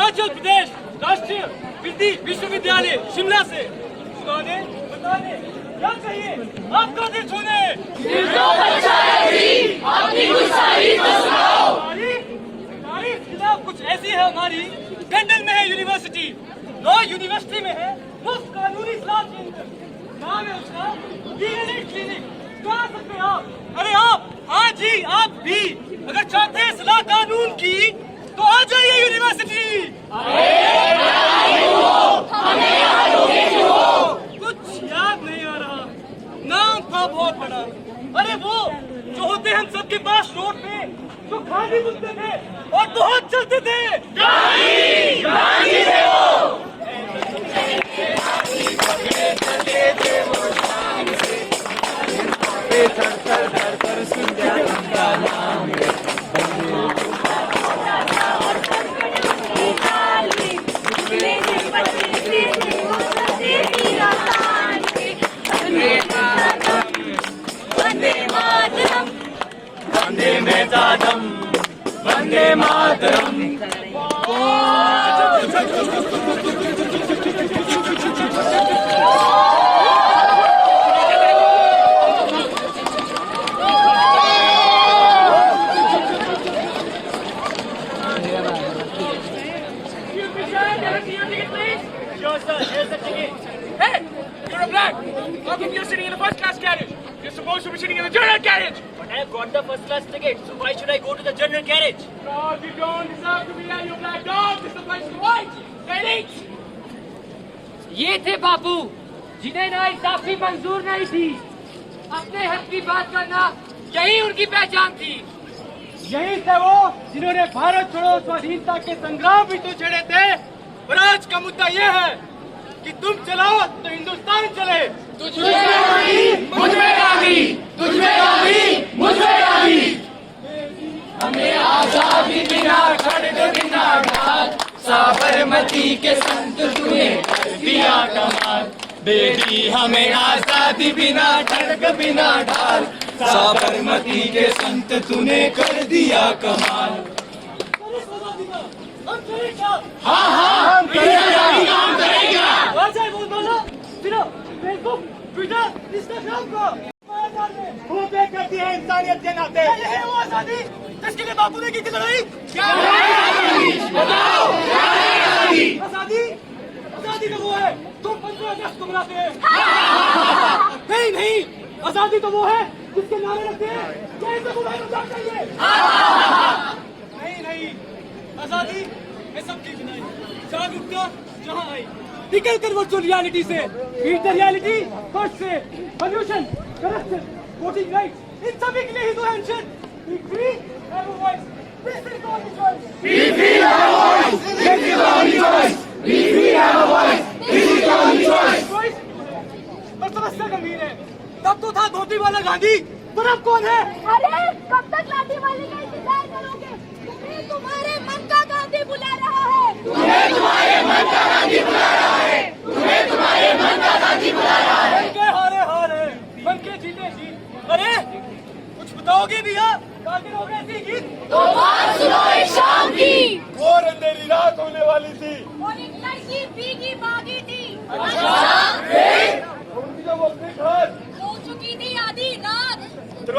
हिमाचल प्रदेश राष्ट्रीय विश्वविद्यालय शिमला से बताने क्या चाहिए आपका दिल छूने तारीफ खिलाफ कुछ ऐसी है हमारी लंदन में है यूनिवर्सिटी लॉ यूनिवर्सिटी में है मुफ्त कानूनी सलाह केंद्र नाम है उसका क्लिनिक कहा सकते हैं आप अरे आप हाँ जी आप भी अगर चाहते हैं सलाह कानून की तो आ जाइए यूनिवर्सिटी कुछ याद नहीं आ रहा नाम था बहुत बड़ा अरे वो जो होते हम सबके पास रोड पे जो खाली बुलते थे और बहुत चलते थे Vande Mataram Hey, you're a black. How come you're sitting in the first class carriage? You're supposed to be sitting in the general carriage. But I have got the first class ticket, so why should I go to the general carriage? God, you don't deserve to be there, you black dog. This is the place to white. Ladies. ये थे बापू जिन्हें ना इंसाफी मंजूर नहीं थी अपने हक की बात करना यही उनकी पहचान थी यही थे वो जिन्होंने भारत छोड़ो स्वाधीनता के संग्राम भी तो छेड़े थे और आज का मुद्दा ये है कि तुम चलाओ तो हिंदुस्तान चले हमें आजादी बिना खड़ग बिना ढाल साबरमती के संत तूने कर दिया कमाल बेटी हमें आजादी बिना खड़ग बिना ढाल साबरमती के संत तूने कर दिया कमाल हाँ हाँ हम फेसबुक ट्विटर इंस्टाग्राम को पे करती है इंसानियत के नाते यही वो आजादी जिसके लिए बापू ने की थी लड़ाई आजादी तो वो है तुम 15 अगस्त को मनाते हैं नहीं आजादी तो वो है जिसके नारे रखते हैं जैसे मोबाइल में जाग चाहिए नहीं आजादी है सबकी बनाई जागरूकता जहाँ आई निकल कर वर्चुअल रियलिटी से बीट द रियलिटी फर्स्ट से पॉल्यूशन करप्शन वोटिंग राइट्स इन सभी के लिए ही तो है mission B free have a voice this is the only choice B free have a voice this is the only choice B free have a voice this is the only choice पर समस्या गंभीर है तब तो था धोती वाला गांधी पर अब कौन है अरे कब तक लाठी वाले का इंतजार करोगे तुम्हें तुम्हारे मन का गांधी बुला रहा है तुम्हें तुम्हारे मन का गांधी बुला रहा है तुम्हें तुम्हारे मन का गांधी बुला रहा है हारे मन के जीते जी अरे कुछ बताओगे भी आप कातिल हो गए थी गीत तो बात सुनो एक शाम की घोर अंधेरी रात होने वाली थी और एक लड़की भीगी भागी थी अच्छा उनकी जो वो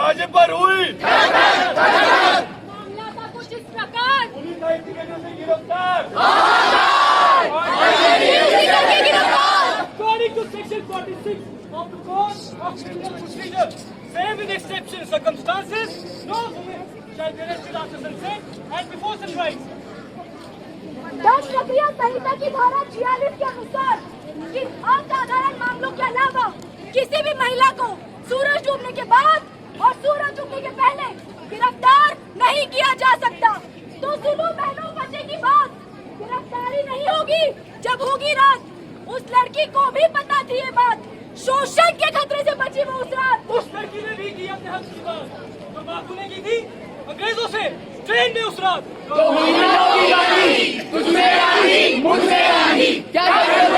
दरवाजे पर हुई। मामला था कुछ इस प्रकार। According to section 46 of the Code of Criminal Procedure, save with exception circumstances, no woman shall be arrested after sunset and before sunrise. दंड प्रक्रिया संहिता की धारा 46 के अनुसार इन असाधारण मामलों के अलावा किसी भी महिला को सूरज डूबने के बाद और सूरज उगने के पहले गिरफ्तार नहीं किया जा सकता। तो सुनो बहनों, बच्चे की बात, गिरफ्तारी नहीं होगी जब होगी रात। उस लड़की को भी पता थी ये बात, शोषण के खतरे से बची वो उस रात। उस लड़की ने भी की अपने हक की बात, तो बापू ने की थी अंग्रेजों से ट्रेन में उस रात। तो हुई ना होगी गांधी, तुझमें गांधी, मुझमें गांधी, क्या तुझमें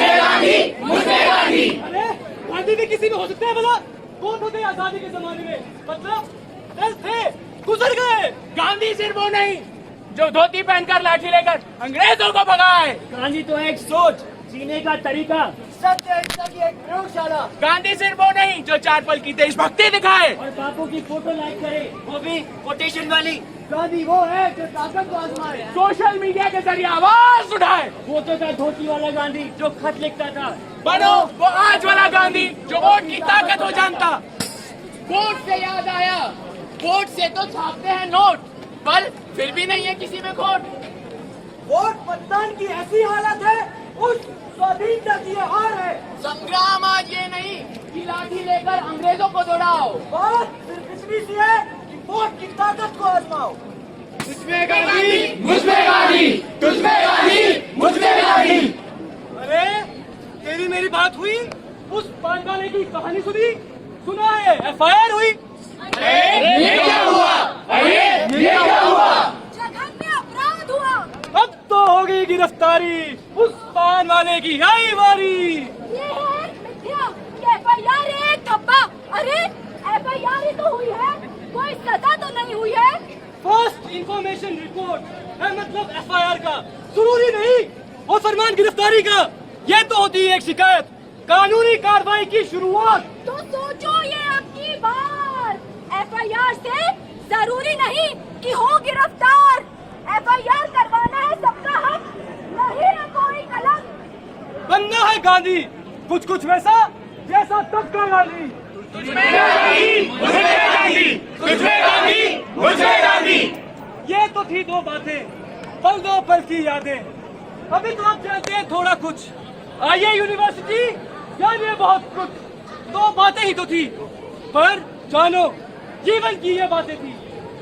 गांधी, मुझमें गांधी। अरे गांधी भी किसी में हो सकते हैं भला? कौन होते आजादी के जमाने में? मतलब दल थे, गुजर गए। गांधी सिर्फ वो नहीं जो धोती पहनकर लाठी लेकर अंग्रेजों को भगाए। गांधी तो एक सोच, जीने का तरीका, सत्य अहिंसा की एक प्रयोगशाला। गांधी सिर्फ वो नहीं जो 4 पल की देशभक्ति दिखाए। और बापू की फोटो लाइक करे, वो भी कोटेशन वाली। गांधी वो है जो ताकत को आजमाए, सोशल मीडिया के जरिए आवाज उठाए। वो तो था धोती वाला गांधी जो खत लिखता था। बनो वो आज वाला गांधी जो वोट की ताकत हो जानता। वोट से याद आया, वोट से तो छापते हैं नोट, पर फिर भी नहीं है किसी में खोट। वोट मतदान की ऐसी हालत है, उस स्वाधीनता की हार है। संग्राम आज ये नहीं कि लाठी लेकर अंग्रेजों को दौड़ाओ, बात सिर्फ इतनी सी है कि वोट की ताकत को आजमाओ। तुझमें गांधी, मुझमें गांधी, तुझमें गांधी, मुझमें गांधी। अरे तेरी मेरी बात हुई, उस पान वाले की कहानी सुनी, सुना है FIR हुई। ये क्या हुआ? अरे ये क्या हुआ? जघन्य अपराध हुआ। अब तो होगी गिरफ्तारी, उस पान वाले की आई बारी। ये है मिथ्या, ये FIR एक धब्बा। अरे FIR ही तो हुई है, कोई सजा तो नहीं हुई है। फर्स्ट इंफॉर्मेशन रिपोर्ट है मतलब FIR का, जरूरी नहीं और फरमान गिरफ्तारी का। ये तो होती है एक शिकायत, कानूनी कार्रवाई की शुरुआत। तो सोचो ये आपकी बार, FIR से जरूरी नहीं कि हो गिरफ्तार। FIR करवाना है सबका हक, नहीं है कोई कलंक। बनना है गांधी, कुछ कुछ वैसा जैसा तब का गांधी। तुझमें गांधी, मुझमें गांधी, तुझमें गांधी, मुझमें गांधी। ये तो थी दो बातें, पल दो पल की यादें। अभी तो आप जानते हैं थोड़ा कुछ, आइए यूनिवर्सिटी जानिए बहुत कुछ। दो बातें ही तो थी, पर जानो जीवन की ये बातें थी,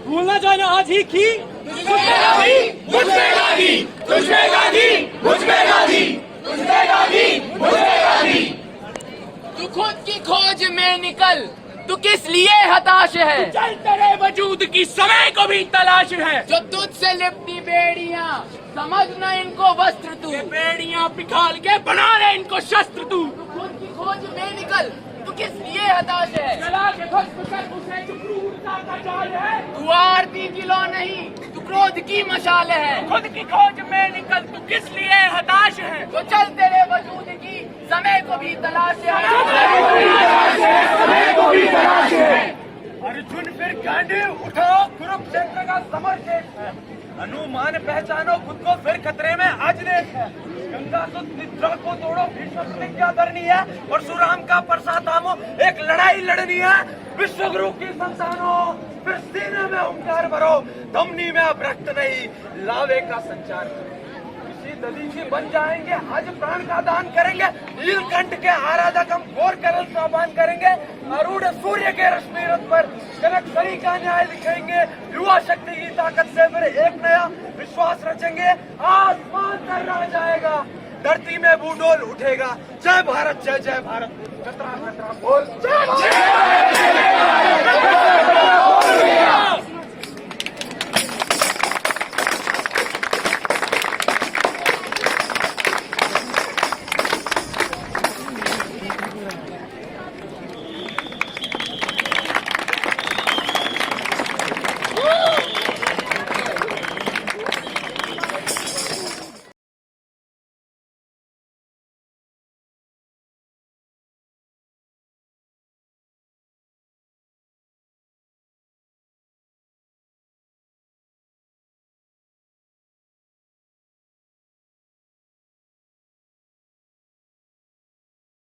भूलना जाना आज ही की। तुझमें गांधी, मुझमें गांधी, तुझमें गांधी, मुझमें गांधी, तुझमें गांधी, मुझमें गांधी। तू खुद की खोज में निकल, तू किस लिए हताश है? चल तेरे वजूद की समय को भी तलाश है। जो तुझसे लिपटी बेड़ियां, समझ न इनको वस्त्र तू। ये बेड़ियां पिघाल के बना ले इनको शस्त्र तू। खुद की खोज में निकल, तू किस लिए हताश है? चला के भस्म कर उसे जो क्रूरता का जाल है। तू आरती की लौ नहीं, तू क्रोध की मशाल है। खुद की खोज में निकल, तू किस लिए हताश है? तो चल तेरे वजूद की समय को भी तलाश है। समय को भी तलाश है। अर्जुन फिर गांधी उठाओ, कुरुक्षेत्र का समर शेष है। अनुमान पहचानो खुद को, फिर खतरे में आज देश है। गंगा सुत निद्रा को तोड़ो, भीष्म प्रतिज्ञा करनी है। परशुराम का परसा थामो, एक लड़ाई लड़नी है। विश्व गुरु की संतानो, फिर सीने में ओंकार भरो। धमनी में अब रक्त नहीं, लावे का संचार करो। इसी दलीची बन जाएंगे, आज प्राण का दान करेंगे। नीलकंठ के आराधक हम घोर करल का आह्वान करेंगे। अरूढ़ सूर्य के रश्मि रथ पर कनक सरी का न्याय लिखेंगे। युवा शक्ति की ताकत से फिर एक नया विश्वास रचेंगे। आसमान तर्रा जाएगा, धरती में भूडोल उठेगा। जय भारत, जय जय भारत, कतरा कतरा बोल जय भारत।